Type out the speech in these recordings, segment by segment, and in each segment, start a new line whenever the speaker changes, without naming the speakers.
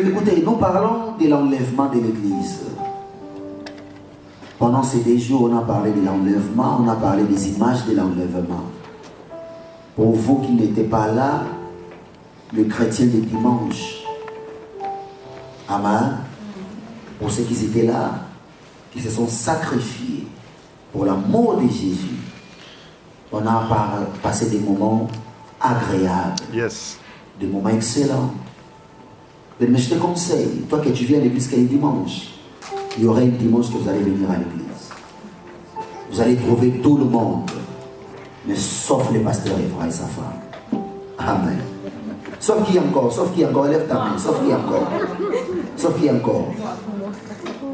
écoutez, nous parlons de l'enlèvement de l'Église. Pendant ces 2 jours, on a parlé de l'enlèvement, on a parlé des images de l'enlèvement. Pour vous qui n'étiez pas là, le chrétien de dimanche, amen, pour ceux qui étaient là, qui se sont sacrifiés pour l'amour de Jésus, on a passé des moments agréables, des moments excellents. Mais je te conseille, toi que tu viens à l'église que les dimanches, il y aura un dimanche que vous allez venir à l'église. Vous allez trouver tout le monde, mais sauf le pasteur Evra et sa femme. Amen. Sauf qui encore, lève ta main, sauf qui encore.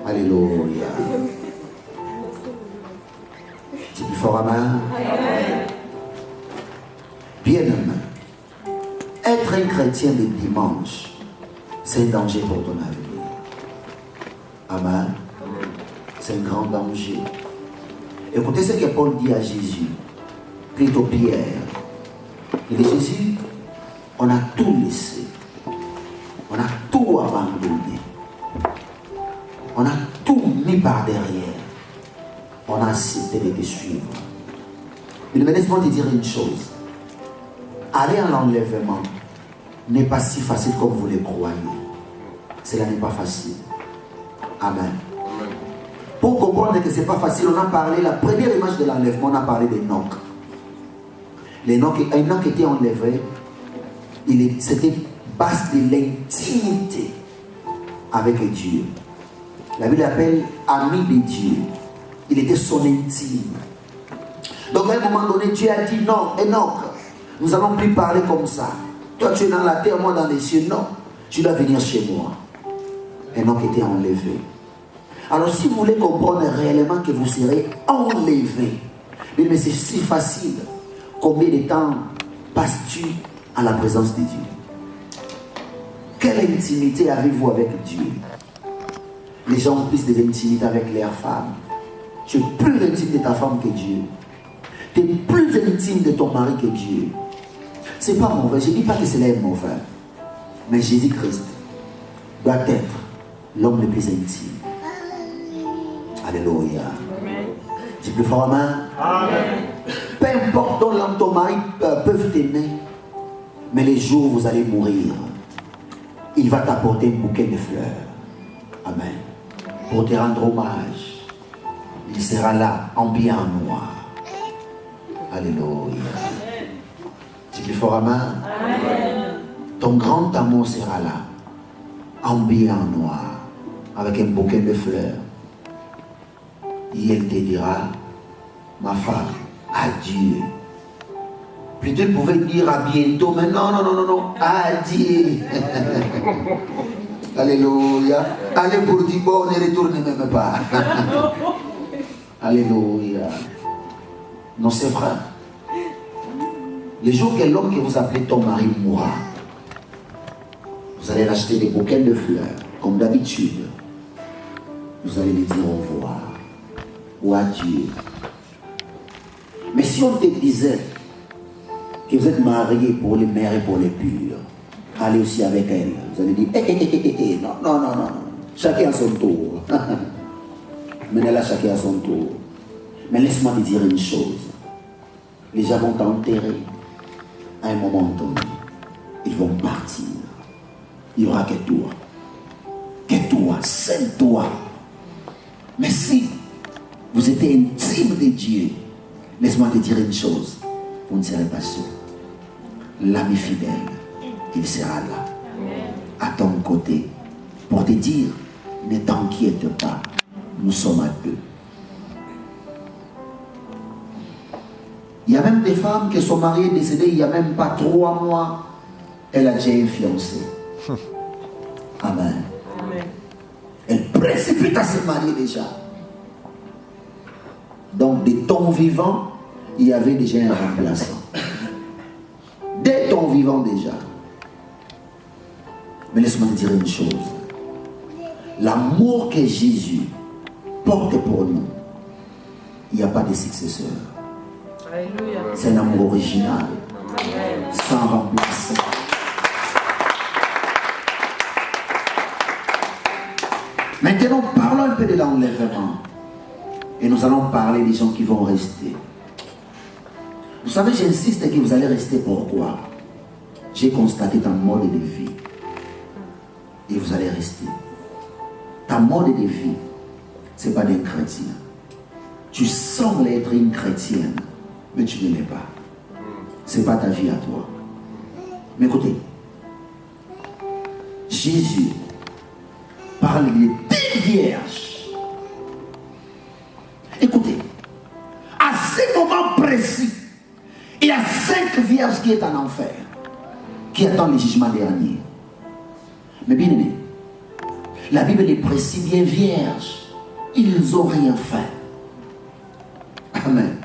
Alléluia. C'est plus fort, amen. Bien aimé, être un chrétien le dimanche, c'est un danger pour ton avenir. Amen. C'est un grand danger. Écoutez ce que Paul dit à Jésus, plutôt Pierre. Il dit, Jésus, on a tout laissé. On a tout abandonné. On a tout mis par derrière. On a accepté de te suivre. Mais laisse-moi te dire une chose. Aller à l'enlèvement n'est pas si facile comme vous le croyez. Cela n'est pas facile. Amen. Pour comprendre que ce n'est pas facile, on a parlé, la première image de l'enlèvement, on a parlé d'Enoch. Enoch était enlevé. C'était base de l'intimité avec Dieu. La Bible l'appelle ami de Dieu. Il était son intime. Donc à un moment donné, Dieu a dit non, Enoch, nous n'allons plus parler comme ça. Toi tu es dans la terre, moi dans les cieux. Non, tu dois venir chez moi. Enoch était enlevé. Alors si vous voulez comprendre réellement que vous serez enlevé, mais c'est si facile. Combien de temps passes-tu à la présence de Dieu? Quelle intimité avez-vous avec Dieu? Les gens ont plus d'intimité avec leurs femmes. Tu es plus intime de ta femme que Dieu. Tu es plus intime de ton mari que Dieu. C'est pas mauvais. Je ne dis pas que cela est mauvais. Mais Jésus-Christ doit être l'homme le plus intime. Alléluia. C'est plus fort, amen. Amen. Peu importe dont l'homme ton mari peuvent t'aimer, mais les jours où vous allez mourir, il va t'apporter un bouquet de fleurs. Amen. Pour te rendre hommage. Il sera là, habillé en noir. Alléluia. C'est plus fort, amen. Amen. Ton grand amour sera là, habillé en noir, avec un bouquet de fleurs. Et elle te dira, ma femme, adieu. Plutôt elle pouvait dire à bientôt, mais non, adieu. Alléluia. Allez pour dire bon, ne retourne même pas. Alléluia. Non, c'est vrai. Le jour que l'homme que vous appelez ton mari mourra, vous allez acheter des bouquets de fleurs, comme d'habitude. Vous allez lui dire au revoir. Ou adieu. Mais si on te disait que vous êtes marié pour les mères et pour les purs, allez aussi avec elle. Vous allez dire, non. Chacun à son tour. Mais là, chacun à son tour. Mais laisse-moi te dire une chose. Les gens vont t'enterrer. À un moment donné, ils vont partir. Il n'y aura que toi. Que toi, seul toi. Mais si vous êtes intime de Dieu, laisse-moi te dire une chose. Vous ne serez pas seul. L'ami fidèle, il sera là, à ton côté, pour te dire, ne t'inquiète pas, nous sommes à deux. Il y a même des femmes qui sont mariées, décédées, il n'y a même pas 3 mois, elle a déjà un fiancé. Amen. Elle précipite à se marier déjà. Donc, de ton vivant, il y avait déjà un remplaçant. Dès ton vivant déjà. Mais laisse-moi te dire une chose. L'amour que Jésus porte pour nous, il n'y a pas de successeur. C'est un amour original. Sans remplaçant. Maintenant, parlons un peu de l'enlèvement. Et nous allons parler des gens qui vont rester. Vous savez, j'insiste que vous allez rester. Pourquoi? J'ai constaté ton mode de vie. Et vous allez rester. Ta mode de vie, ce n'est pas d'un chrétien. Tu sembles être une chrétienne, mais tu ne l'es pas. Ce n'est pas ta vie à toi. Mais écoutez, Jésus parle de 10 vierges. Écoutez, à ce moment précis, il y a 5 vierges qui sont en enfer, qui attendent le jugement dernier. Mais bien aimé, la Bible est précise, bien vierges, ils n'ont rien fait. Amen.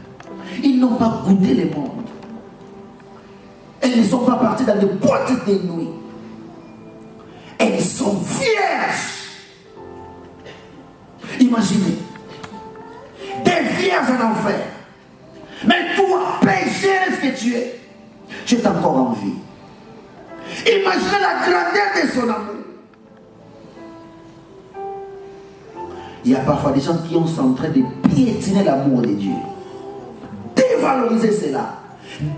Ils n'ont pas goûté le monde. Elles ne sont pas parties dans des boîtes de nuit. Elles sont vierges. Imaginez, des vierges en enfer. Mais toi, pécheresse que tu es encore en vie. Imaginez la grandeur de son amour. Il y a parfois des gens qui sont en train de piétiner l'amour de Dieu, dévaloriser cela,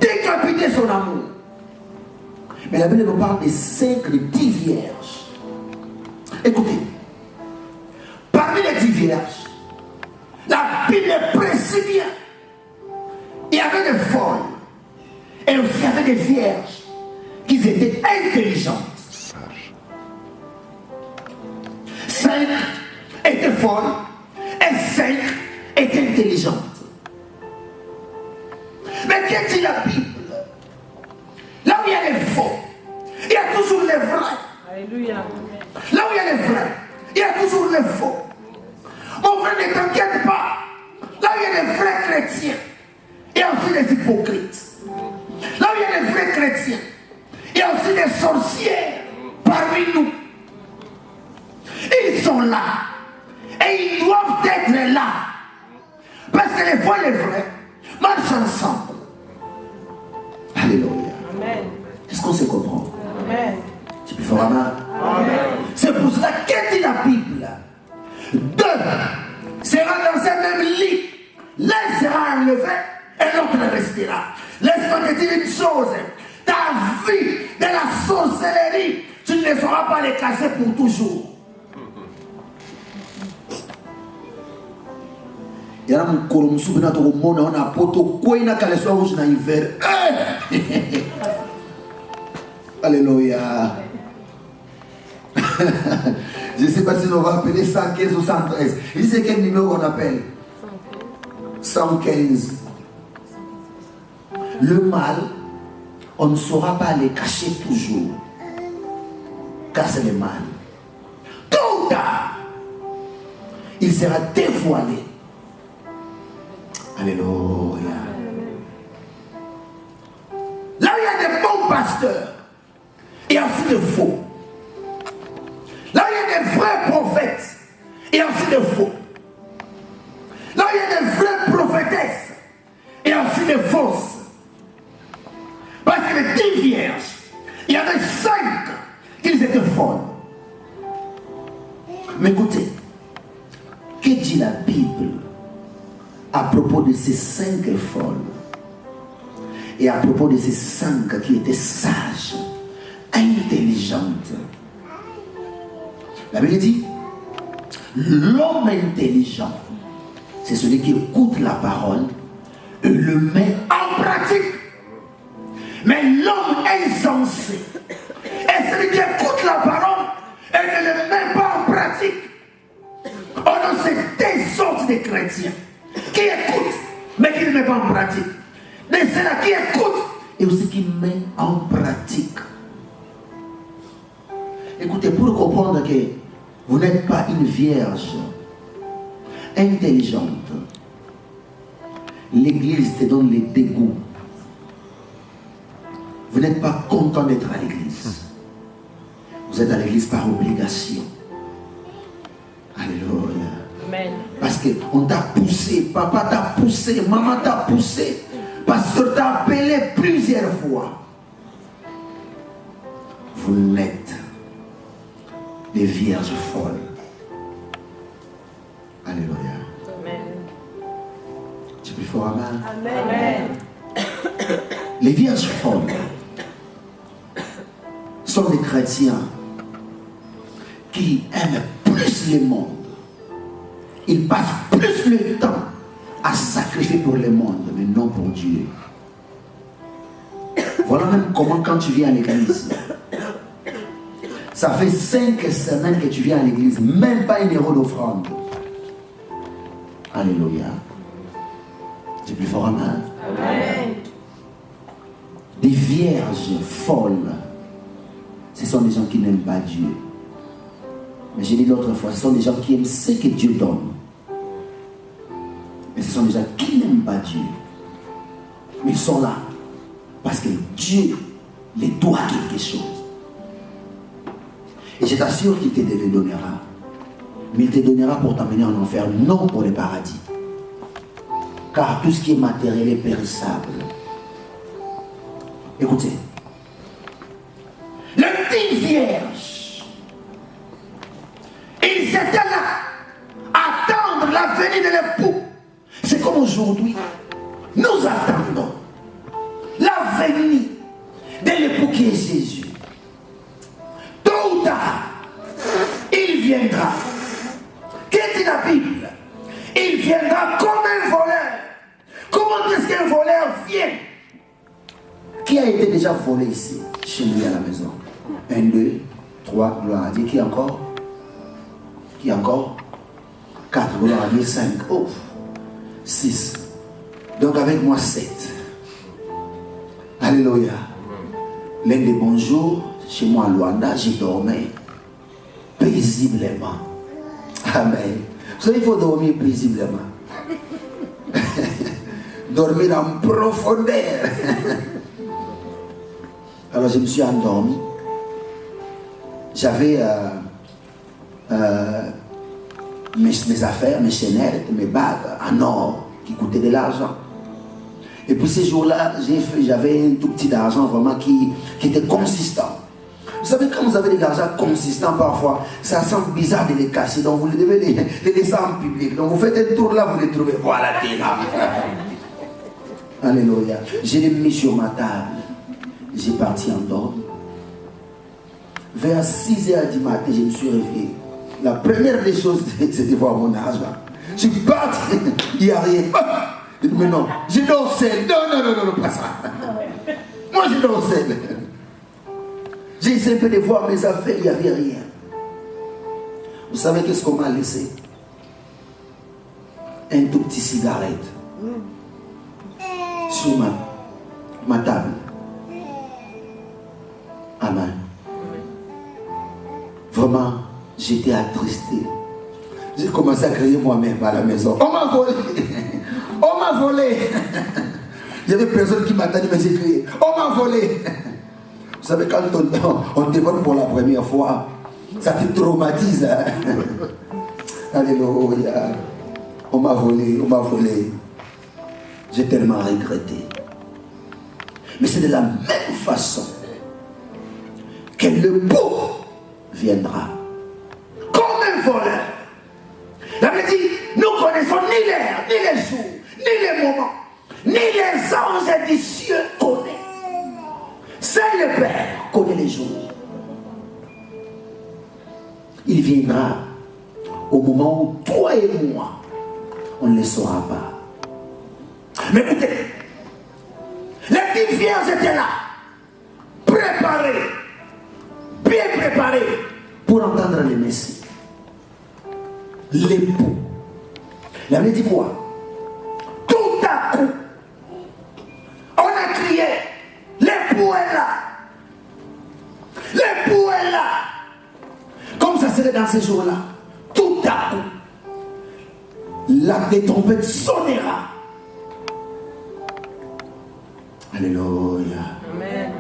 décapiter son amour. Mais la Bible nous parle des 5, de 10 vierges. Écoutez, parmi les 10 vierges, la Bible précise bien. Il y avait des folles et aussi il y avait des vierges qui étaient intelligentes. 5 étaient folles et 5 étaient intelligentes. Mais qu'est-ce que la Bible? Là où il y a les faux, il y a toujours les vrais. Alléluia. Là où il y a les vrais, il y a toujours les faux. Mon frère, ne t'inquiète pas. Là où il y a les vrais chrétiens, il y a aussi des hypocrites. Là où il y a les vrais chrétiens, il y a aussi des sorcières parmi nous. Ils sont là. Et ils doivent être là. Parce que les fois les vrais marchent ensemble. Alléluia. Amen. Est-ce qu'on se comprend? Amen. C'est plus fort, amen. C'est pour cela que dit la Bible. 2 sera dans ce même lit. L'un sera enlevé et l'autre restera. Laisse-moi te dire une chose. Ta vie de la sorcellerie, tu ne sauras pas les cacher pour toujours. Il y a un colombe qui a un poto qui a un rouge dans l'hiver. Alléluia. Je ne sais pas si on va appeler 115 ou 113. Il sait quel numéro on appelle? 115. Le mal, on ne saura pas les cacher toujours. Car c'est le mal. Tôt ou tard, il sera dévoilé. Alléluia. Là où il y a des bons pasteurs, il y a aussi de faux. Là où il y a des vrais prophètes, il y a aussi de faux. Là où il y a des vraies prophétesses, il y a aussi de fausses. Parce que les 10 vierges, il y avait 5 qui étaient folles. Mais écoutez, que dit la Bible à propos de ces 5 folles et à propos de ces 5 qui étaient sages, intelligentes? La Bible dit, l'homme intelligent, c'est celui qui écoute la parole et le met en pratique. Mais l'homme insensé est celui qui écoute la parole et ne le met pas en pratique. On a ces 2 sortes de chrétiens qui écoutent, mais qui ne met pas en pratique. Mais c'est là qui écoute et aussi qui met en pratique. Écoutez, pour comprendre que vous n'êtes pas une vierge intelligente, l'église te donne les dégoûts. Vous n'êtes pas content d'être à l'église. Vous êtes à l'église par obligation. Alléluia. Amen. Parce qu'on t'a poussé, papa t'a poussé, maman t'a poussé, pasteur t'a appelé plusieurs fois. Vous n'êtes des vierges folles. Alléluia.
Amen.
Tu peux faire amen.
Amen.
Les vierges folles sont des chrétiens qui aiment plus le monde. Ils passent plus le temps à sacrifier pour le monde, mais non pour Dieu. Voilà même comment quand tu viens à l'église. Ça fait 5 semaines que tu viens à l'église, même pas 1 euro d'offrande. Alléluia. C'est plus fort, amen.
Amen.
Des vierges folles, ce sont des gens qui n'aiment pas Dieu. Mais j'ai dit l'autre fois, ce sont des gens qui aiment ce que Dieu donne. Mais ce sont des gens qui n'aiment pas Dieu. Mais ils sont là parce que Dieu les doit quelque chose. Et je t'assure qu'il te le donnera. Mais il te donnera pour t'amener en enfer, non pour le paradis. Car tout ce qui est matériel est périssable. Écoutez. Les 10 vierges, ils étaient là à attendre la venue de l'époux. C'est comme aujourd'hui. Nous attendons la venue de l'époux qui est Jésus. Tôt ou tard, il viendra. Qu'est-ce que la Bible? Il viendra comme un voleur. Comment est-ce qu'un voleur vient? Qui a été déjà volé ici, chez lui à la maison? 1, 2, 3, gloire à Dieu. Qui encore? Qui encore? 4, gloire à Dieu. 5, oh, 6. Donc avec moi 7. Alléluia. L'un des bons jours, chez moi à Luanda, j'ai dormi paisiblement. Amen. Vous savez, il faut dormir paisiblement. Dormir en profondeur. Alors je me suis endormi. J'avais mes affaires, mes chaînettes, mes bagues en or qui coûtaient de l'argent. Et puis ces jours-là, j'avais un tout petit argent vraiment qui était consistant. Vous savez, quand vous avez des argent consistants, parfois, ça semble bizarre de les cacher. Donc vous devez les laisser en public. Donc vous faites un tour là, vous les trouvez. Voilà, t'es là. Alléluia. Je l'ai mis sur ma table. J'ai parti en dorme. Vers 6h du matin, je me suis réveillé. La première des choses, c'était de voir mon argent. Je suis parti. Il n'y a rien. Je dis, mais non, je dors seul. Non, pas ça. Moi, je dors seul. J'ai essayé de voir mes affaires, il n'y avait rien. Vous savez qu'est-ce qu'on m'a laissé? Un tout petit cigarette. Sur ma table. Amen. Vraiment, j'étais attristé. J'ai commencé à crier moi-même à la maison. On m'a volé. On m'a volé. Il y avait personne qui m'attendait, mais j'ai crié. On m'a volé. Vous savez, quand on te vole pour la première fois, ça te traumatise. Hein? Alléluia. On m'a volé, on m'a volé. J'ai tellement regretté. Mais c'est de la même façon que le beau viendra comme un voleur. La Bible dit, nous connaissons ni l'air, ni les jours, ni les moments, ni les anges du ciel connaissent. Seul le Père connaît les jours. Il viendra au moment où toi et moi, on ne le saura pas. Mais écoutez, les 10 vierges étaient là, préparées, bien préparées pour entendre le Messie. L'époux. La Bible dit quoi? Tout à coup, on a crié, l'époux est là. L'époux est là. Comme ça serait dans ces jours-là. Tout à coup, la trompette sonnera. Alléluia.
Amen.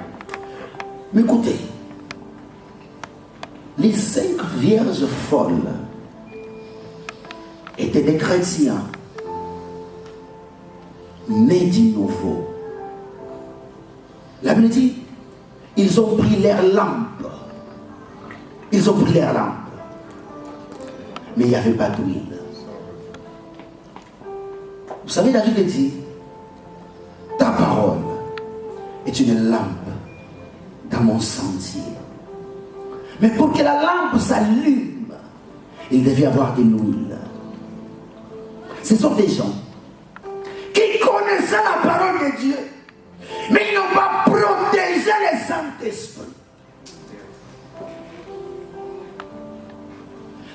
Mais écoutez, les 5 vierges folles étaient des chrétiens nés du nouveau. La Bible dit, ils ont pris leur lampe. Ils ont pris leur lampe. Mais il n'y avait pas d'huile. Vous savez, David dit, ta parole est une lampe dans mon sentier. Mais pour que la lampe s'allume, il devait y avoir de l'huile. Ce sont des gens qui connaissaient la parole de Dieu, mais ils n'ont pas protégé le Saint-Esprit.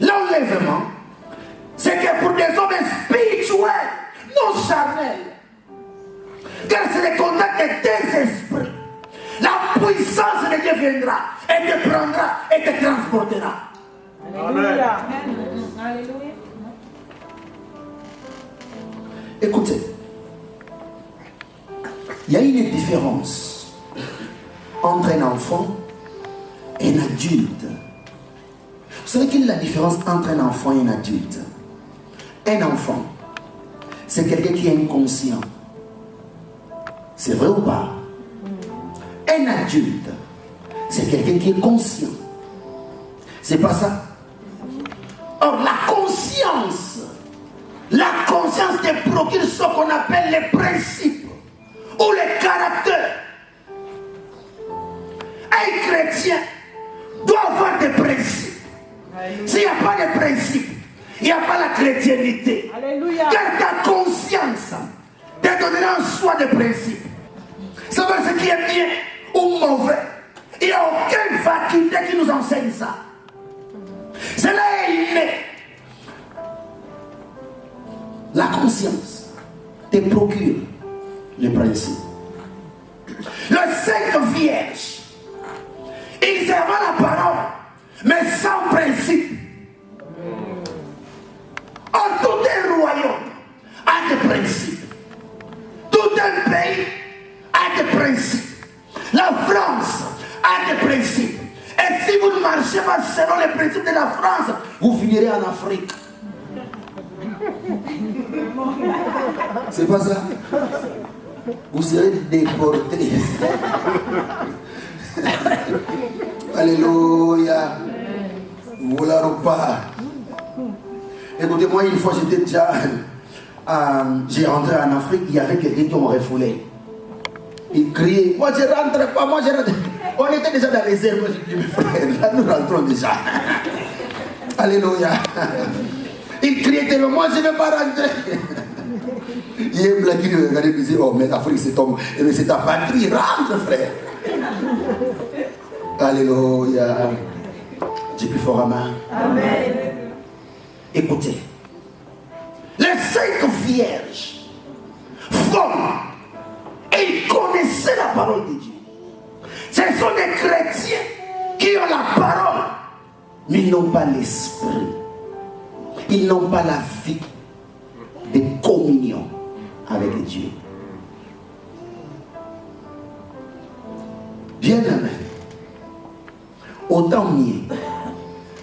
L'enlèvement, c'est que pour des hommes spirituels, non charnels, car c'est le contact de tes esprits, la puissance de Dieu viendra et te prendra et te transportera.
Alléluia.
Alléluia.
Écoutez, il y a une différence entre un enfant et un adulte. Vous savez quelle est la différence entre un enfant et un adulte? Un enfant, c'est quelqu'un qui est inconscient. C'est vrai ou pas? Un adulte, c'est quelqu'un qui est conscient. C'est pas ça? Or, la conscience te procure ce qu'on appelle les principes ou les caractères. Un chrétien doit avoir des principes. S'il n'y a pas de principes, il n'y a pas la chrétiennité.
Alléluia.
Car ta conscience te donnera un choix de principes. Savoir ce qui est bien ou mauvais. Il n'y a aucune faculté qui nous enseigne ça. Cela est inné. La conscience te procure les principes. Le 5 vierges, ils avaient la parole, mais sans principe. Or, tout un royaume a des principes. Tout un pays a des principes. La France a des principes. Et si vous ne marchez pas selon les principes de la France, vous finirez en Afrique. C'est pas ça? Vous serez déportés. Alléluia. Voilà ou pas? Écoutez-moi, une fois j'étais déjà. J'ai rentré en Afrique, il y avait quelqu'un qui m'aurait refoulé. Il criait. Moi je rentre pas, moi je rentre. On était déjà dans les airs, moi je dis mes frères, là nous rentrons déjà. Alléluia. Il criait tellement, moi je ne vais pas rentrer. Il y a un blanc qui nous regardait et disait, oh mais l'Afrique c'est ta patrie, rentre frère. Alléluia. Dis plus fort à main.
Amen.
Écoutez, les 5 vierges font et ils connaissaient la parole de Dieu. Ce sont des chrétiens qui ont la parole, mais ils n'ont pas l'esprit. Ils n'ont pas la vie de communion avec Dieu. Bien aimé, autant mieux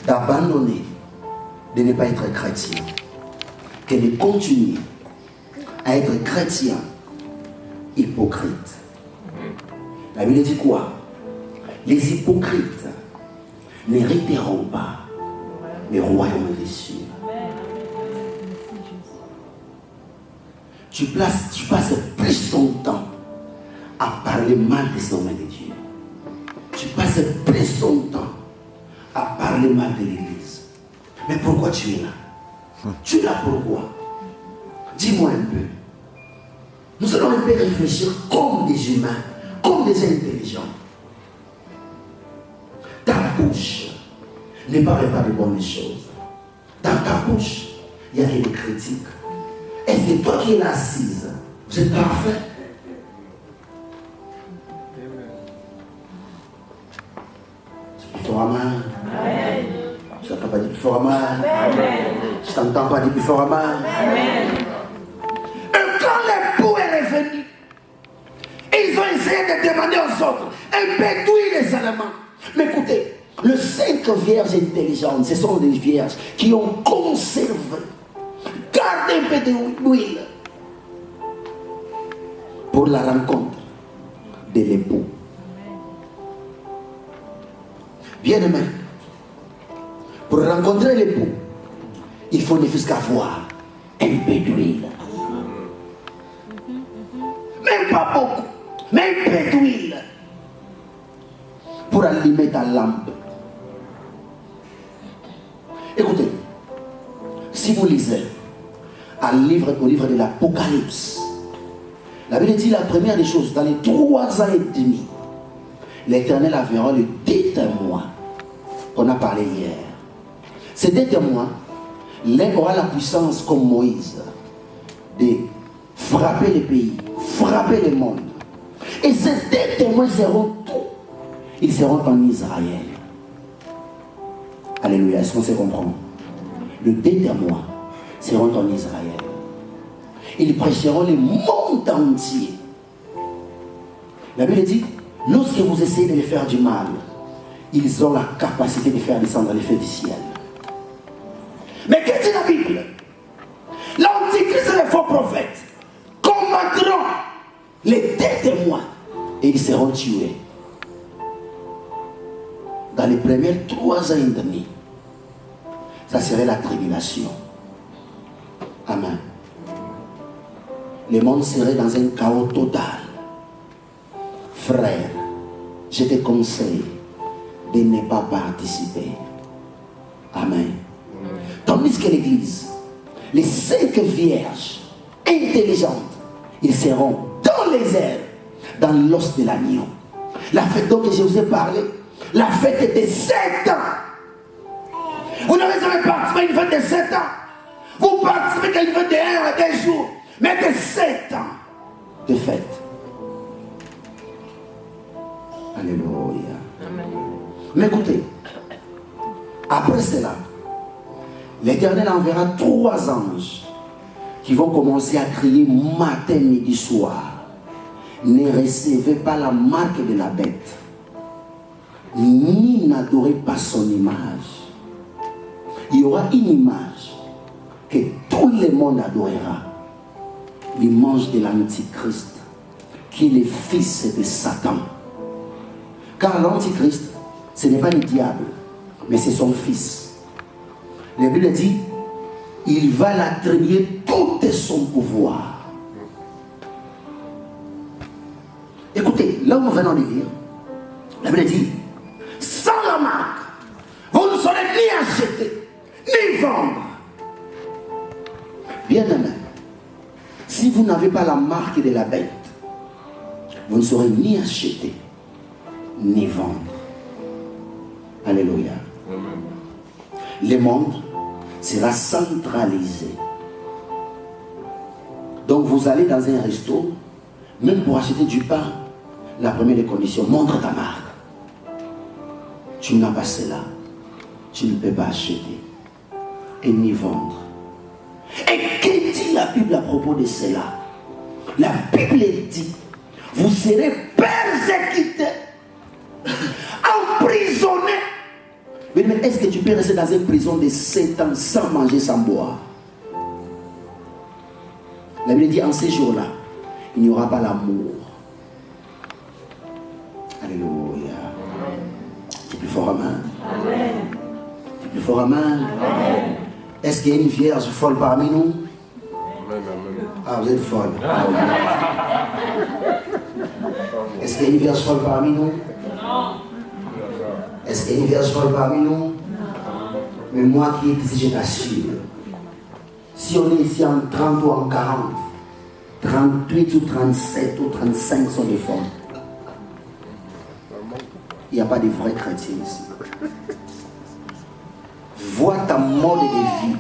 d'abandonner, de ne pas être chrétien, que de continuer à être chrétien hypocrite. La Bible dit quoi? Les hypocrites n'hériteront pas le royaume des cieux. Tu passes plus ton temps à parler mal des hommes de Dieu. Tu passes plus ton temps à parler mal de l'Église. Mais pourquoi tu es là? Tu es là pourquoi? Dis-moi un peu. Nous allons un peu réfléchir comme des humains, comme des intelligents. Ta bouche ne parle pas de bonnes choses. Dans ta bouche, il y a des critiques. Est-ce que toi qui es assise, vous êtes parfait? C'est plus fort à main. Je t'entends pas dire plus fort à main. Je t'entends pas dire plus fort à main. Et quand l'époux est revenu, ils ont essayé de demander aux autres un peu d'huile les Allemands. Mais écoutez, les 5 vierges intelligentes, ce sont des vierges qui ont conservé, gardé un peu d'huile pour la rencontre de l'époux. Bien aimé, pour rencontrer l'époux, il faut ne fût qu'avoir un peu d'huile. pas beaucoup, mais un peu d'huile pour allumer ta lampe. Écoutez, si vous lisez au livre de l'Apocalypse, la Bible dit la première des choses, dans les 3 ans et demi, l'Éternel enverra le 2 témoins qu'on a parlé hier. Ces 2 témoins, l'un aura la puissance comme Moïse de frapper les pays, frapper le monde. Et ces 2 témoins seront tout. Ils seront en Israël. Alléluia, est-ce qu'on se comprend? Les 2 témoins seront en Israël. Ils prêcheront le monde entier. La Bible dit, lorsque vous essayez de les faire du mal, ils ont la capacité de faire descendre les feux du ciel. Mais que dit la Bible? L'Antichrist et les faux prophètes combattront les 2 témoins et ils seront tués. Dans les premières 3 ans et demi, ça serait la tribulation. Amen. Le monde serait dans un chaos total. Frère, je te conseille de ne pas participer. Amen. Tandis que l'Église, les 5 vierges intelligentes, ils seront dans les airs, dans l'os de l'agneau. La fête dont je vous ai parlé, la fête des 7 ans. Vous n'avez jamais participé à une fête de 7 ans. Vous participez à une fête de 1 à 2 jours, mais de 7 ans de fête. Alléluia. Amen. Mais écoutez, après cela, l'Éternel enverra 3 anges qui vont commencer à crier matin, midi, soir. Ne recevez pas la marque de la bête, ni n'adorez pas son image. Il y aura une image que tout le monde adorera. L'image de l'Antichrist, qui est le fils de Satan. Car l'Antichrist, ce n'est pas le diable, mais c'est son fils. La Bible dit, il va l'attribuer tout son pouvoir. Écoutez, là où nous venons de lire, la Bible dit, sans la marque, vous ne serez ni acheter, ni vendre. Bien aimé, si vous n'avez pas la marque de la bête, vous ne serez ni acheter, ni vendre. Alléluia. Amen. Le monde sera centralisé. Donc vous allez dans un resto, même pour acheter du pain, la première des conditions, montre ta marque. Tu n'as pas cela, tu ne peux pas acheter et ni vendre. Et que dit la Bible à propos de cela? La Bible dit, vous serez persécutés, emprisonnés. Mais est-ce que tu peux rester dans une prison de 7 ans sans manger, sans boire? La Bible dit, en ces jours-là, il n'y aura pas l'amour. Alléluia. C'est plus fort, amen. Amen. C'est plus fort, amen. Amen. Est-ce qu'il y a une vierge folle parmi nous? Amen. Ah, vous êtes folle. Est-ce qu'il y a une vierge folle parmi nous? Non. Est-ce qu'il y a une vierge folle parmi nous? Non. Mais moi qui est ici, je t'assure. Si on est ici en 30 ou en 40, 38 ou 37 ou 35 sont des femmes. Il n'y a pas de vrais chrétiens ici. Vois ta mode de vie.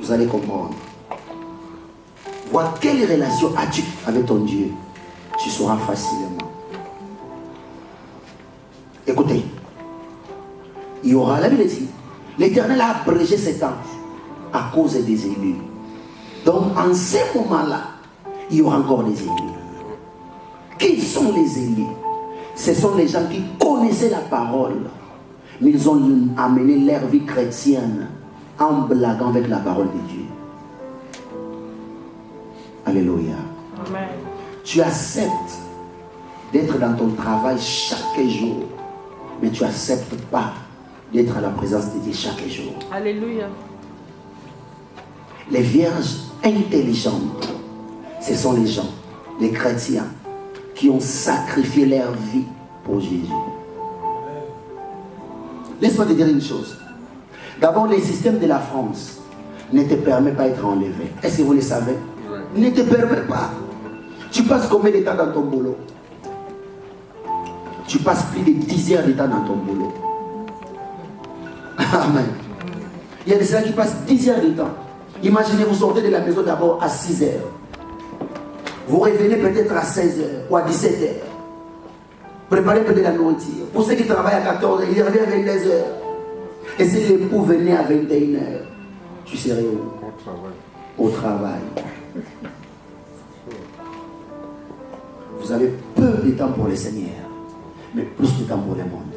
Vous allez comprendre. Vois quelle relation as-tu avec ton Dieu. Tu sauras facilement. Écoutez. Il y aura, la Bible dit, l'Éternel a abrégé cet ange à cause des élus. Donc en ce moment-là, il y aura encore des élus. Qui sont les élus? Ce sont les gens qui connaissaient la parole, mais ils ont amené leur vie chrétienne en blaguant avec la parole de Dieu. Alléluia. Amen. Tu acceptes d'être dans ton travail chaque jour, mais tu n'acceptes pas d'être à la présence de Dieu chaque jour.
Alléluia.
Les vierges intelligentes, ce sont les gens les chrétiens qui ont sacrifié leur vie pour Jésus. Laisse-moi te dire une chose. D'abord, les systèmes de la France ne te permettent pas d'être enlevé. Est-ce que vous le savez? Ne te permet pas. Tu passes combien de temps dans ton boulot? Tu passes plus de 10 heures de temps dans ton boulot. Amen. Il y a des gens qui passent 10 heures de temps. Imaginez, vous sortez de la maison d'abord à 6 heures. Vous revenez peut-être à 16 heures ou à 17 heures. Préparez peut-être la nourriture. Pour ceux qui travaillent à 14 heures, ils reviennent à 22 heures. Et si l'époux venait à 21 heures, tu serais où? Au travail. Vous avez peu de temps pour le Seigneur, mais plus de temps pour le monde.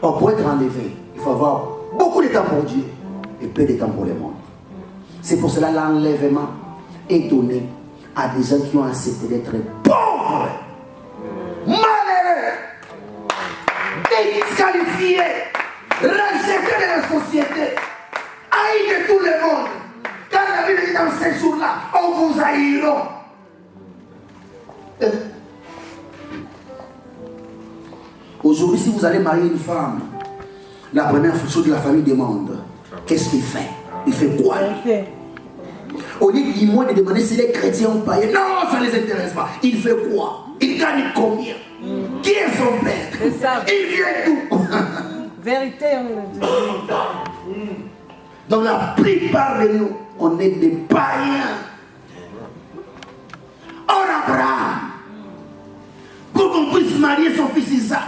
Or, pour être enlevé, il faut avoir beaucoup de temps pour Dieu et peu de temps pour le monde. C'est pour cela que l'enlèvement est donné à des gens qui ont accepté d'être pauvres, malheureux, disqualifiés, rejetés de la société, haïs de tout le monde. Car la Bible dit dans ces jours-là, on vous haïra. Aujourd'hui, si vous allez marier une femme, la première chose que la famille demande, qu'est-ce qu'il fait? Il fait quoi? Au lieu de demander si les chrétiens ont payé, non, ça ne les intéresse pas. Il fait quoi? Il gagne combien? Qui est son père? Il vient d'où?
Vérité,
Donc la plupart de nous, on est des païens. Or Abraham, pour qu'on puisse marier son fils Isaac,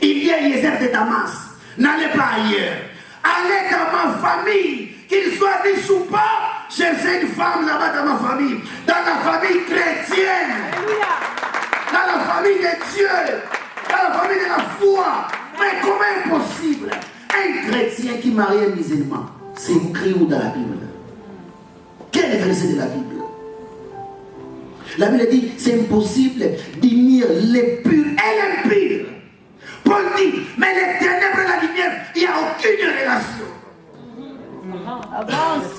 il vient Eliezer de Damas. N'allez pas ailleurs. Allez dans ma famille, qu'il soit riche ou pas, cherchez une femme là-bas dans ma famille. Dans la famille chrétienne. Dans la famille de Dieu. Dans la famille de la foi. Mais comment est possible un chrétien qui marie un musulman? C'est écrit où dans la Bible? Quel verset de la Bible? La Bible dit c'est impossible d'unir les purs et les purs. Paul dit, mais les ténèbres et la lumière, il n'y a aucune relation. Avance.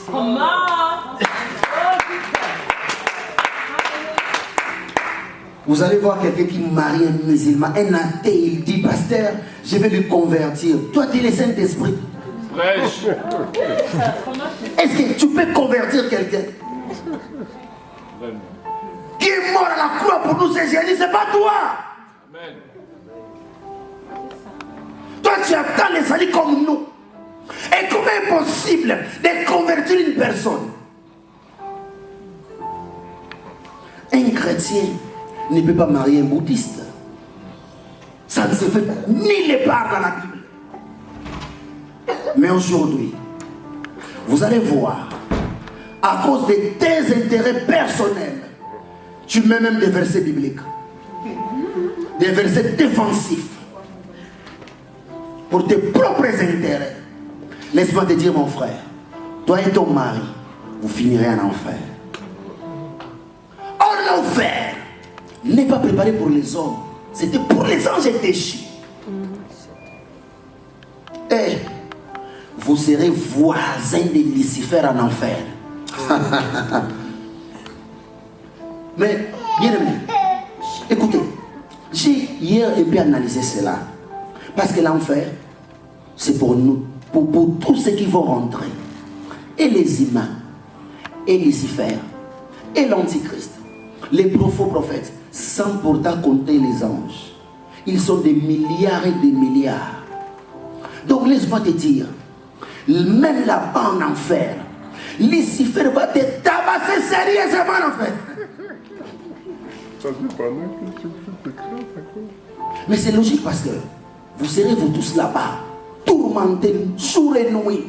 Vous allez voir quelqu'un qui marie un musulman, un athée, il dit, pasteur, je vais lui convertir. Toi, tu es le Saint-Esprit. Est-ce que tu peux convertir quelqu'un qui est mort à la croix pour nous, c'est Jésus, c'est pas toi. Amen. Toi, tu attends les salut comme nous. Et comment est possible de convertir une personne? Un chrétien ne peut pas marier un bouddhiste. Ça ne se fait ni les part dans la Bible. Mais aujourd'hui, vous allez voir, à cause de tes intérêts personnels, tu mets même des versets bibliques, des versets défensifs pour tes propres intérêts. Laisse-moi te dire, mon frère, toi et ton mari, vous finirez en enfer. Or, l'enfer n'est pas préparé pour les hommes, c'était pour les anges déchus. Et vous serez voisins de Lucifer en enfer. Mais, bien aimé, écoutez, j'ai hier un peu analysé cela. Parce que l'enfer, c'est pour nous, pour tous ceux qui vont rentrer. Et les humains, et Lucifer, et l'Antichrist, les faux prophètes, sans pourtant compter les anges. Ils sont des milliards et des milliards. Donc laisse-moi te dire, même là-bas en enfer, Lucifer va te tabasser sérieusement en fait. Mais c'est logique parce que vous serez vous tous là-bas, tourmentés jour et nuit.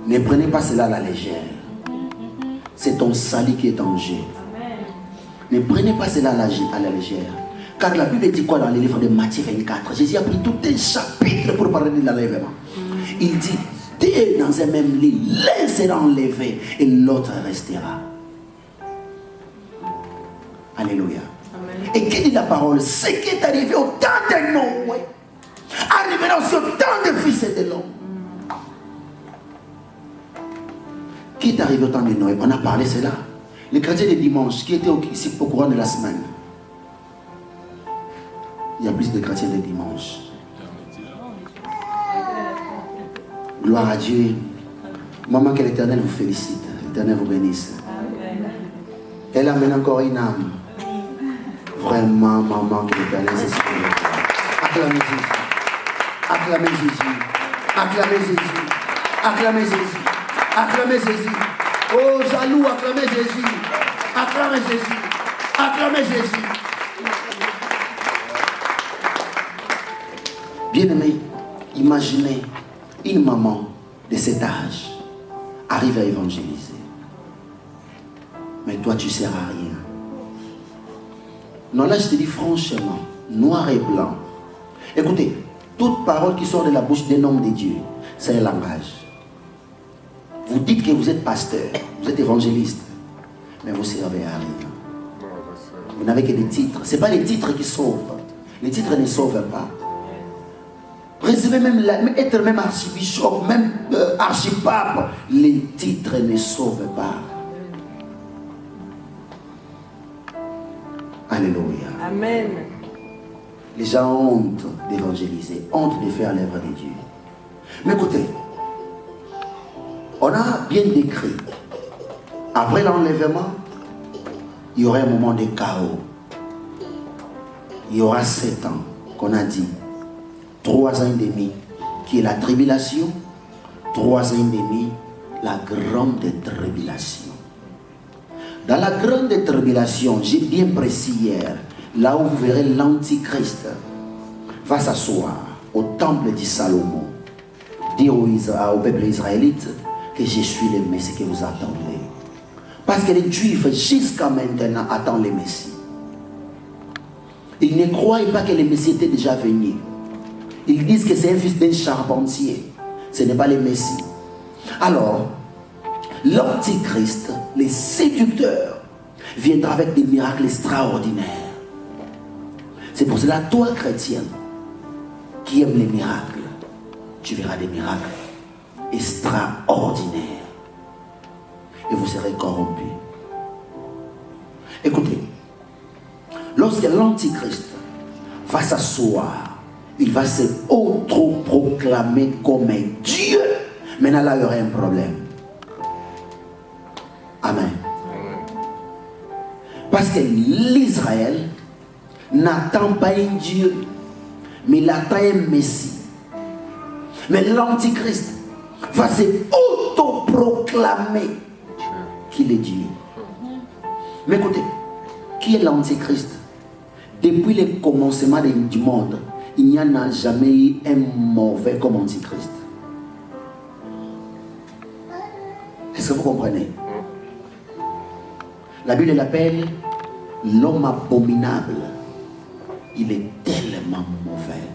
Ne prenez pas cela à la légère. C'est ton salut qui est en jeu. Ne prenez pas cela à la légère. Car la Bible dit quoi dans le livre de Matthieu 24? Jésus a pris tout un chapitre pour parler de l'enlèvement. Il dit, Dieu dans un même lit, l'un sera enlevé et l'autre restera. Alléluia. Amen. Et qui dit la parole? Ce qui est arrivé au temps de Noé arrivera aussi au temps de fils de l'homme. qui est arrivé au temps de Noé? On a parlé cela. Les chrétiens de dimanche qui étaient ici au courant de la semaine. Il y a plus de chrétiens de dimanche. Gloire à Dieu. Maman, que l'Éternel vous félicite. L'Éternel vous bénisse. Elle amène encore une âme. Vraiment, maman, que l'Éternel s'exprime. Acclamez Jésus. Acclamez Jésus. Acclamez Jésus. Acclamez Jésus. Acclamez Jésus. Oh, jaloux, acclamez Jésus. Acclamez Jésus. Acclamez Jésus. Bien-aimé, imaginez une maman de cet âge arrive à évangéliser. Mais toi, tu ne sers à rien. Non, là, je te dis franchement, noir et blanc. Écoutez, toute parole qui sort de la bouche d'un homme de Dieu, c'est un langage. Vous dites que vous êtes pasteur, vous êtes évangéliste, mais vous ne servez à rien. Vous n'avez que des titres. Ce n'est pas les titres qui sauvent. Les titres ne sauvent pas. Recevez même, être même archibishop, même archipape, les titres ne sauvent pas. Alléluia.
Amen.
Les gens ont honte d'évangéliser, honte de faire l'œuvre de Dieu. Mais écoutez, on a bien décrit, après l'enlèvement, il y aura un moment de chaos. Il y aura 7 ans qu'on a dit, 3 ans et demi, qui est la tribulation, 3 ans et demi, la grande tribulation. Dans la grande tribulation, j'ai bien précisé hier, là où vous verrez l'Antichrist va s'asseoir au temple de Salomon, dire au peuple israélite que je suis le Messie que vous attendez. Parce que les Juifs, jusqu'à maintenant, attendent le Messie. Ils ne croyaient pas que le Messie était déjà venu. Ils disent que c'est un fils d'un charpentier. Ce n'est pas le Messie. Alors, l'Antichrist, les séducteurs, viendra avec des miracles extraordinaires. C'est pour cela, toi, chrétien, qui aime les miracles, tu verras des miracles extraordinaires. Et vous serez corrompus. Écoutez, lorsque l'Antichrist va s'asseoir, il va se auto-proclamer comme un Dieu. Maintenant, là, il y aura un problème. Amen. Parce que l'Israël n'attend pas un Dieu, mais il attend un Messie. Mais l'Antichrist va se auto-proclamer qu'il est Dieu. Mais écoutez, qui est l'Antichrist? Depuis le commencement du monde, il n'y en a jamais eu un mauvais comme Antichrist. Est-ce que vous comprenez? La Bible l'appelle l'homme abominable. Il est tellement mauvais.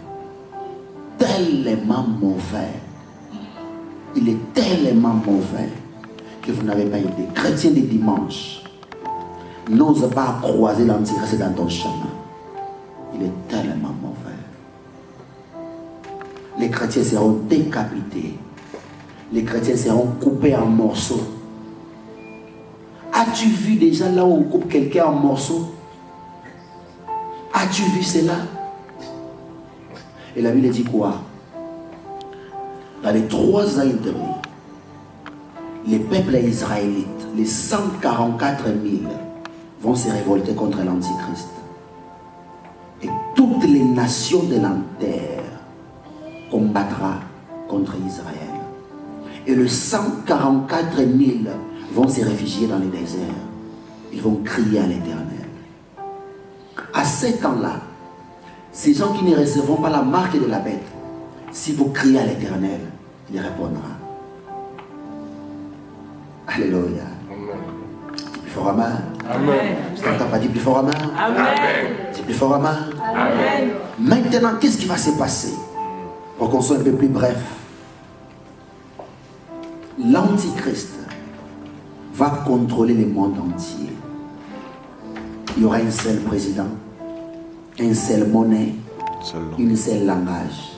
Tellement mauvais. Il est tellement mauvais que vous n'avez pas idée. Chrétien de dimanche, n'ose pas croiser l'Antichrist dans ton chemin. Il est tellement mauvais. Les chrétiens seront décapités. Les chrétiens seront coupés en morceaux. As-tu vu déjà là où on coupe quelqu'un en morceaux? As-tu vu cela? Et la Bible dit quoi? Dans les 3 ans et demi, les peuples israélites, les 144 000, vont se révolter contre l'Antichrist. Et toutes les nations de la terre combattront contre Israël. Et les 144 000 vont se réfugier dans les déserts. Ils vont crier à l'Éternel. À ces temps-là, ces gens qui ne recevront pas la marque de la bête, si vous criez à l'Éternel, il répondra. Alléluia. Dis plus fort, amen.
Amen.
Je t'entends pas dire plus fort, amen.
Amen.
Dis plus fort, amen.
Amen.
Maintenant, qu'est-ce qui va se passer? Pour qu'on soit un peu plus bref. L'Antichrist va contrôler le monde entier. Il y aura un seul président, une seule monnaie, une seule langage.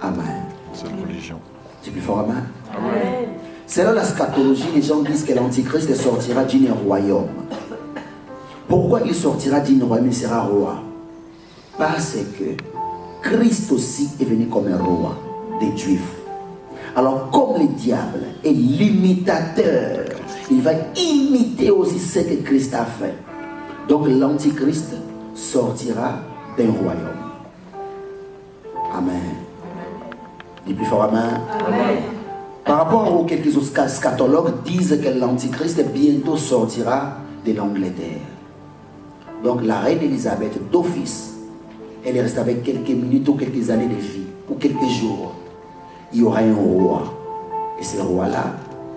Amen.
Une seule religion.
C'est plus fort, amen.
Amen.
Selon la scatologie, les gens disent que l'Antichrist sortira d'un royaume. Pourquoi il sortira d'un royaume, il sera roi? Parce que Christ aussi est venu comme un roi des Juifs. Alors, comme le diable est l'imitateur, il va imiter aussi ce que Christ a fait. Donc, l'Antichrist sortira d'un royaume. Amen. Dis plus fort amen.
Amen.
Par rapport aux quelques scatologues disent que l'Antichrist bientôt sortira de l'Angleterre. Donc, la reine Elisabeth, d'office, elle est restée avec quelques minutes ou quelques années de vie, ou quelques jours. Il y aura un roi. Et ce roi-là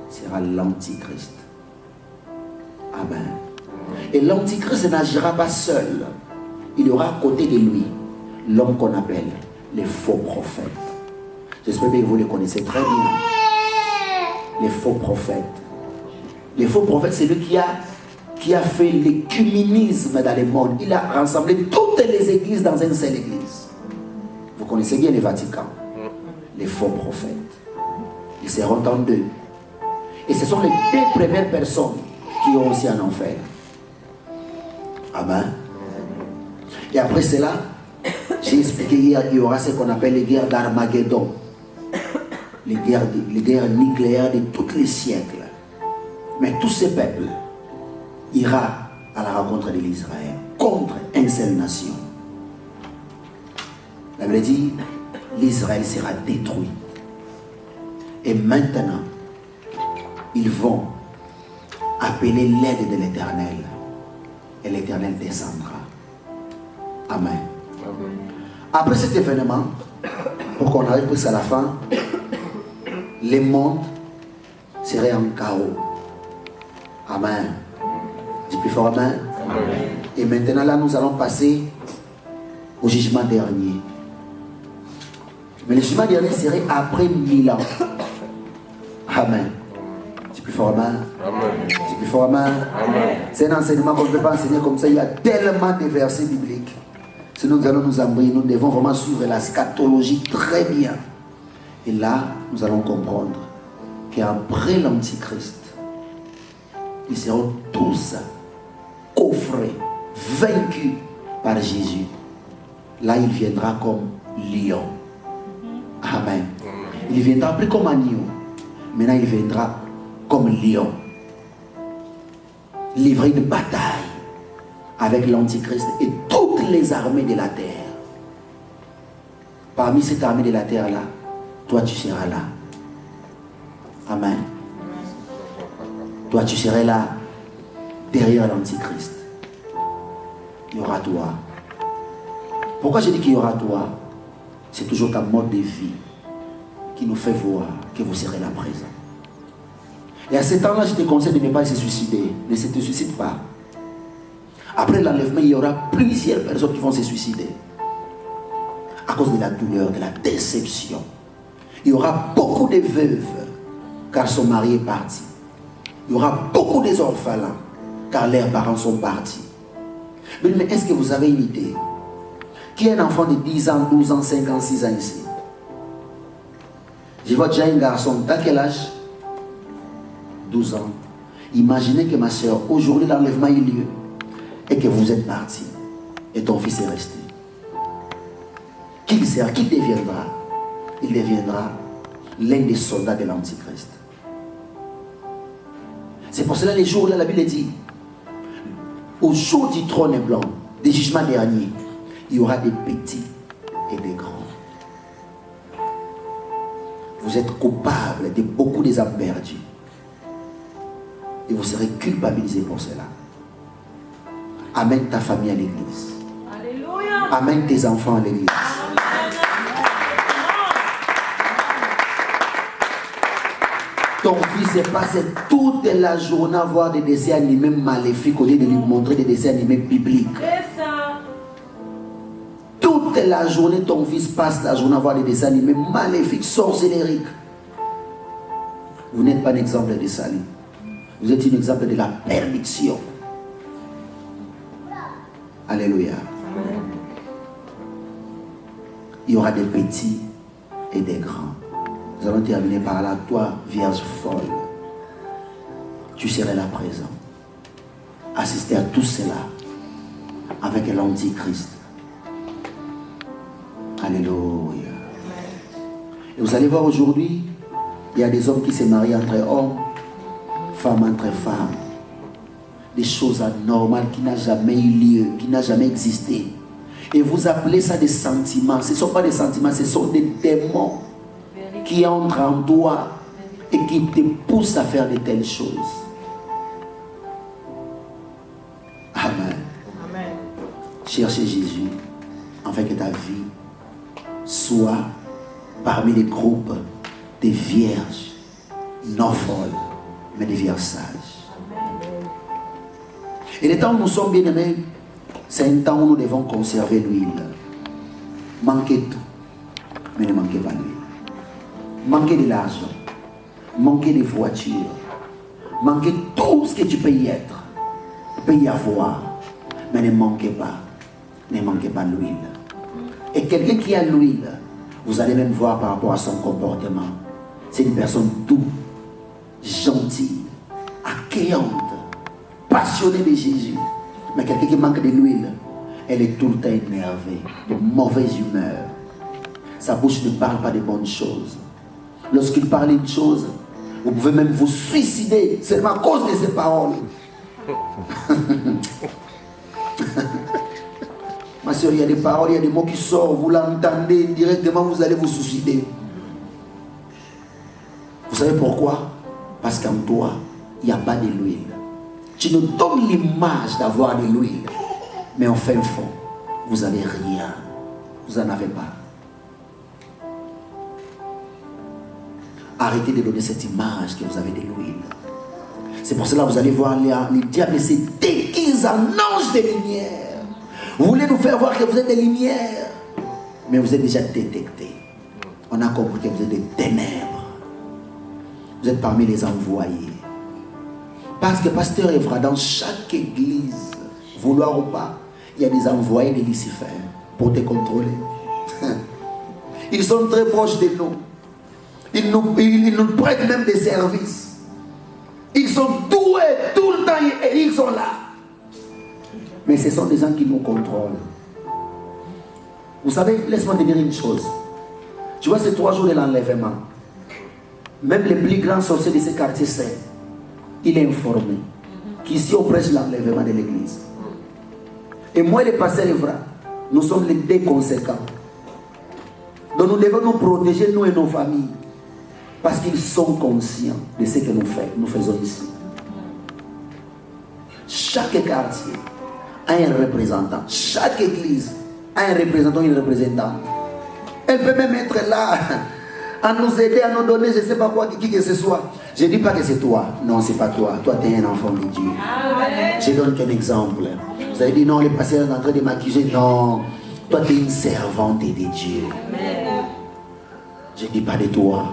sera l'Antichrist. Amen. Et l'Antichrist n'agira pas seul. Il y aura à côté de lui l'homme qu'on appelle les faux prophètes. J'espère que vous les connaissez très bien. Les faux prophètes. Les faux prophètes, c'est lui qui a fait l'écuménisme dans le monde. Il a rassemblé toutes les églises dans une seule église. Vous connaissez bien le Vatican. Les faux prophètes. Ils seront en deux. Et ce sont les deux premières personnes qui ont aussi un enfer. Amen. Et après cela, j'ai expliqué hier, il y aura ce qu'on appelle les guerres d'Armageddon. Les guerres nucléaires de tous les siècles. Mais tous ces peuples ira à la rencontre de l'Israël contre une seule nation. La Bible dit, l'Israël sera détruit. Et maintenant, ils vont appeler l'aide de l'Éternel. Et l'Éternel descendra. Amen. Après cet événement, pour qu'on arrive plus à la fin, le monde serait en chaos. Amen. Dis plus fort amen. Amen. Et maintenant là, nous allons passer au jugement dernier. Mais le jugement dernier serait après 1000 ans. Amen. Dis plus fort amen. Amen. Dis plus fort amen. Amen. C'est un enseignement qu'on ne peut pas enseigner comme ça. Il y a tellement de versets bibliques. Sinon nous allons nous embrouiller. Nous devons vraiment suivre la scatologie très bien. Et là, nous allons comprendre qu'après l'Antichrist, ils seront tous coffrés, vaincus par Jésus. Là, il viendra comme lion. Amen. Il viendra plus comme agneau. Maintenant, il viendra comme lion. Livrer une bataille avec l'Antichrist et toutes les armées de la terre. Parmi cette armée de la terre-là, toi, tu seras là. Amen. Toi, tu serais là, derrière l'Antichrist. Il y aura toi. Pourquoi je dis qu'il y aura toi? C'est toujours ta mode de vie qui nous fait voir que vous serez là présent. Et à ce temps-là, je te conseille de ne pas se suicider. Ne te suicide pas. Après l'enlèvement, il y aura plusieurs personnes qui vont se suicider. À cause de la douleur, de la déception. Il y aura beaucoup de veuves, car son mari est parti. Il y aura beaucoup des orphelins, car leurs parents sont partis. Mais est-ce que vous avez une idée? Qui est un enfant de 10 ans, 12 ans, 5 ans, 6 ans ici? Je vois déjà un garçon, t'as quel âge? 12 ans. Imaginez que ma soeur, aujourd'hui l'enlèvement a eu lieu, et que vous êtes parti, et ton fils est resté. Qui sera? Qui deviendra? Il deviendra l'un des soldats de l'Antichrist. C'est pour cela les jours là, la Bible dit, au jour du trône blanc, des jugements derniers, il y aura des petits et des grands. Vous êtes coupable de beaucoup des âmes perdues. Et vous serez culpabilisé pour cela. Amène ta famille à l'église.
Alléluia.
Amène tes enfants à l'église. Ton fils est passé toute la journée à voir des dessins animés maléfiques au lieu de lui montrer des dessins animés bibliques.
C'est ça.
Toute la journée, ton fils passe la journée à voir des dessins animés maléfiques, sorcellériques. Vous n'êtes pas un exemple de salut. Vous êtes un exemple de la perdition. Alléluia.
Amen.
Il y aura des petits et des grands. Nous allons terminer par là. Toi, vierge folle, tu serais là présent. Assister à tout cela avec l'Antichrist. Alléluia. Et vous allez voir aujourd'hui, il y a des hommes qui se marient entre hommes, femmes entre femmes. Des choses anormales qui n'ont jamais eu lieu, qui n'ont jamais existé. Et vous appelez ça des sentiments. Ce ne sont pas des sentiments, ce sont des démons qui entrent en toi et qui te poussent à faire de telles choses. Amen.
Amen.
Cherchez Jésus afin que ta vie soit parmi les groupes des vierges non folles, mais des vierges sages. Et le temps où nous sommes bien aimés, c'est un temps où nous devons conserver l'huile. Manquez tout, mais ne manquez pas l'huile. Manquez de l'argent, manquez des voitures, manquez tout ce que tu peux y être, tu peux y avoir, mais ne manquez pas l'huile. Et quelqu'un qui a l'huile, vous allez même voir par rapport à son comportement, c'est une personne douce, gentille, accueillante, passionnée de Jésus. Mais quelqu'un qui manque de l'huile, elle est tout le temps énervée, de mauvaise humeur. Sa bouche ne parle pas de bonnes choses. Lorsqu'il parle une chose, vous pouvez même vous suicider seulement à cause de ses paroles. Ma soeur, il y a des paroles, il y a des mots qui sortent, vous l'entendez directement, vous allez vous suicider. Vous savez pourquoi? Parce qu'en toi, il n'y a pas de l'huile. Tu nous donnes l'image d'avoir de l'huile, mais en fin de fond, vous n'avez rien. Vous n'en avez pas. Arrêtez de donner cette image que vous avez de l'huile. C'est pour cela que vous allez voir les diables se déguisent en anges de lumière. Vous voulez nous faire voir que vous êtes des lumières, mais vous êtes déjà détectés. On a compris que vous êtes des ténèbres. Vous êtes parmi les envoyés. Parce que pasteur Evra, dans chaque église, vouloir ou pas, il y a des envoyés de Lucifer pour te contrôler. Ils sont très proches de nous. Ils nous prêtent même des services. Ils sont doués tout le temps et ils sont là. Mais ce sont des gens qui nous contrôlent. Vous savez, laisse-moi te dire une chose. Tu vois, ces 3 jours de l'enlèvement, même les plus grands sorciers de ces quartiers saints, il est informé qu'ici on prêche l'enlèvement de l'église. Et moi et le pasteur Evra, nous sommes les deux conséquents. Donc nous devons nous protéger, nous et nos familles. Parce qu'ils sont conscients de ce que nous faisons ici. Chaque quartier a un représentant. Chaque église a un représentant, une représentante. Elle peut même être là à nous aider, à nous donner, je ne sais pas quoi, qui que ce soit. Je ne dis pas que c'est toi. Non, ce n'est pas toi. Toi, tu es un enfant de Dieu. Amen. Je donne qu'un exemple. Vous avez dit non, le pasteur est en train de m'accuser. Non, toi, tu es une servante de Dieu. Amen. Je ne dis pas de toi.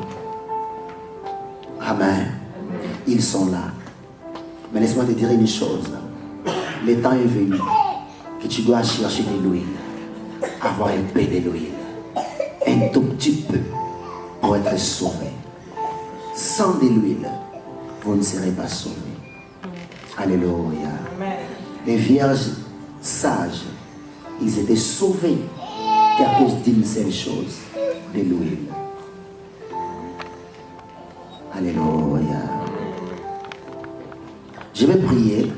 Amen. Ils sont là. Mais laisse-moi te dire une chose. Le temps est venu que tu dois chercher de l'huile. Avoir un peu de l'huile. Un tout petit peu pour être sauvé. Sans de l'huile, vous ne serez pas sauvés. Alléluia. Amen. Les vierges sages, ils étaient sauvés qu'à cause d'une seule chose, de l'huile. Alléluia. Je vais prier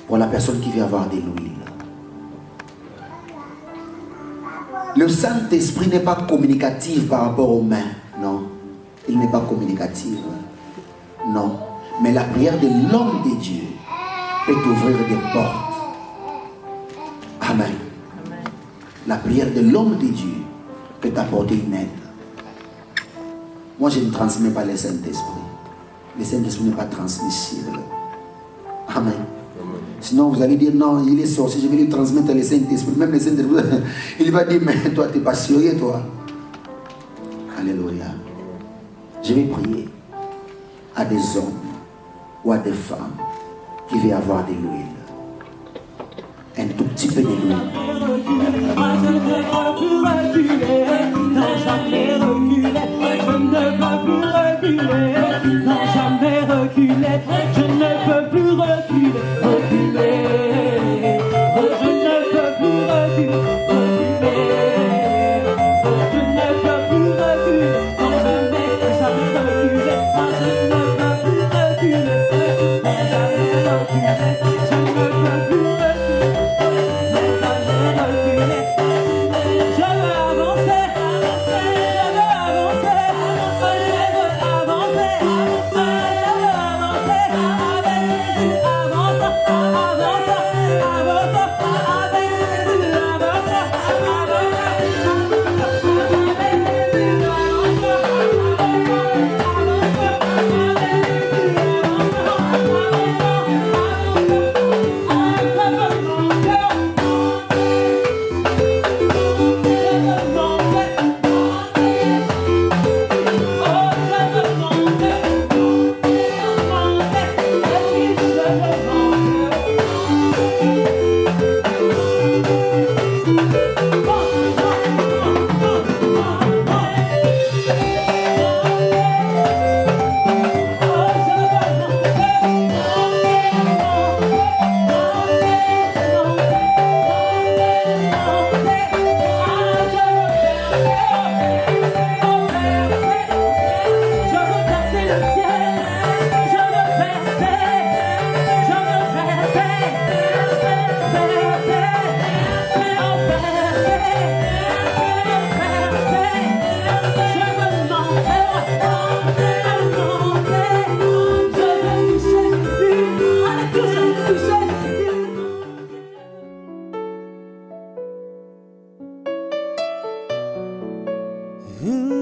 pour la personne qui veut avoir de l'huile. Le Saint-Esprit n'est pas communicatif par rapport aux mains. Non. Il n'est pas communicatif. Non. Mais la prière de l'homme de Dieu peut ouvrir des portes. Amen. Amen. La prière de l'homme de Dieu peut t'apporter une aide. Moi, je ne transmets pas le Saint-Esprit. Le Saint-Esprit n'est pas transmissible. Amen. Sinon, vous allez dire, non, il est sorcier, je vais lui transmettre le Saint-Esprit. Même le Saint-Esprit, il va dire, mais toi, tu n'es pas sérieux, toi. Alléluia. Je vais prier à des hommes ou à des femmes qui veulent avoir de l'huile. Un tout petit peu de l'huile.
Je ne veux plus reculer, non jamais reculer. Je ne veux plus reculer, non jamais reculer. Ooh.